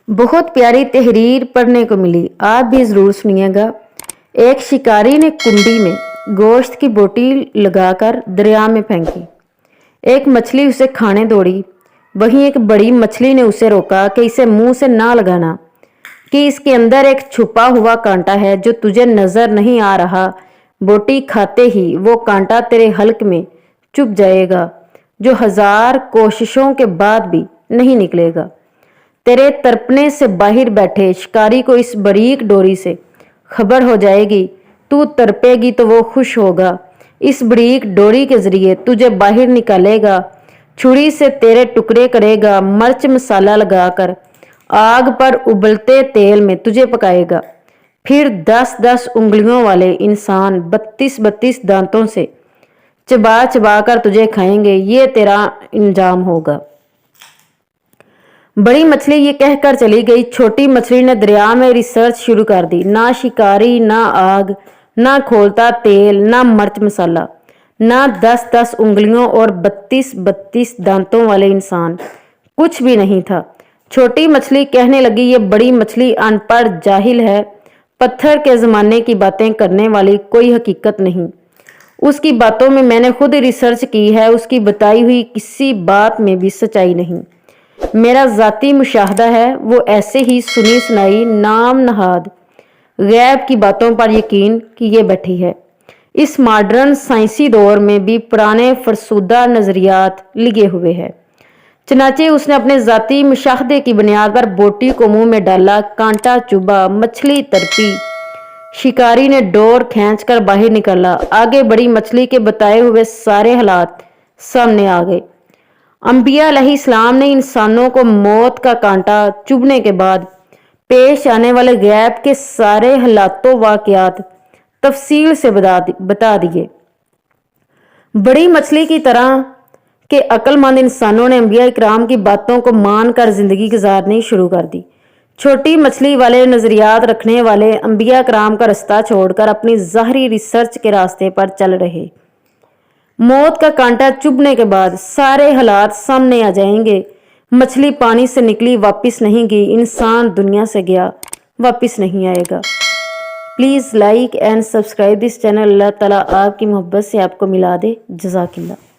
बहुत प्यारी तहरीर पढ़ने को मिली, आप भी ज़रूर सुनिएगा। एक शिकारी ने कुंडी में गोश्त की बोटी लगाकर दरिया में फेंकी। एक मछली उसे खाने दौड़ी। वहीं एक बड़ी मछली ने उसे रोका कि इसे मुंह से ना लगाना, कि इसके अंदर एक छुपा हुआ कांटा है जो तुझे नजर नहीं आ रहा। बोटी खाते ही वो कांटा तेरे हल्क में चुभ जाएगा, जो 1000 कोशिशों के बाद भी नहीं निकलेगा। तेरे तड़पने से बाहर बैठे शिकारी को इस बारीक डोरी से खबर हो जाएगी। तू तड़पेगी तो वो खुश होगा। इस बारीक डोरी के जरिए तुझे बाहर निकालेगा, छुरी से तेरे टुकड़े करेगा, मिर्च मसाला लगाकर आग पर उबलते तेल में तुझे पकाएगा। फिर 10-10 उंगलियों वाले इंसान 32-32 दांतों से चबा चबा कर तुझे खाएंगे। ये तेरा इंजाम होगा। बड़ी मछली ये कहकर चली गई। छोटी मछली ने दरिया में रिसर्च शुरू कर दी। ना शिकारी, ना आग, ना खोलता तेल, ना मिर्च मसाला, ना 10-10 उंगलियों और 32-32 दांतों वाले इंसान, कुछ भी नहीं था। छोटी मछली कहने लगी, ये बड़ी मछली अनपढ़ जाहिल है। पत्थर के ज़माने की बातें करने वाली कोई हकीकत नहीं। उसकी बातों में मैंने खुद रिसर्च की है। उसकी बताई हुई किसी बात में भी सच्चाई नहीं। मेरा ज़ाती मुशाहदा है। वो ऐसे ही सुनी सुनाई नाम नहाद गैब की बातों पर यकीन किए बैठी है। इस मॉडर्न साइंसी दौर में भी पुराने फरसुदा नज़रियात लिखे हुए हैं। चनाचे उसने अपने ज़ाती मुशाहदे की बुनियाद पर बोटी को मुंह में डाला। कांटा चुभा, मछली तड़पी। शिकारी ने डोर खींचकर बाहर निकाला। आगे बड़ी मछली के बताए हुए सारे हालात सामने आ गए। अंबिया अलैहिस्सलाम ने इंसानों को मौत का कांटा चुभने के बाद पेश आने वाले गैब के सारे हालातों वाक़यात तफसील से बता दिए। बड़ी मछली की तरह के अक्लमंद इंसानों ने अंबिया इकराम की बातों को मानकर ज़िंदगी गुजारनी शुरू कर दी। छोटी मछली वाले नज़रियात रखने वाले अंबिया इकराम का रास्ता छोड़कर अपनी ज़ाहरी रिसर्च के रास्ते पर चल रहे। मौत का कांटा चुभने के बाद सारे हालात सामने आ जाएंगे। मछली पानी से निकली, वापस नहीं गई। इंसान दुनिया से गया, वापस नहीं आएगा। Please like and subscribe this channel. Allah ताला आपकी मोहब्बत से आपको मिला दे। जज़ाकिल्लाह।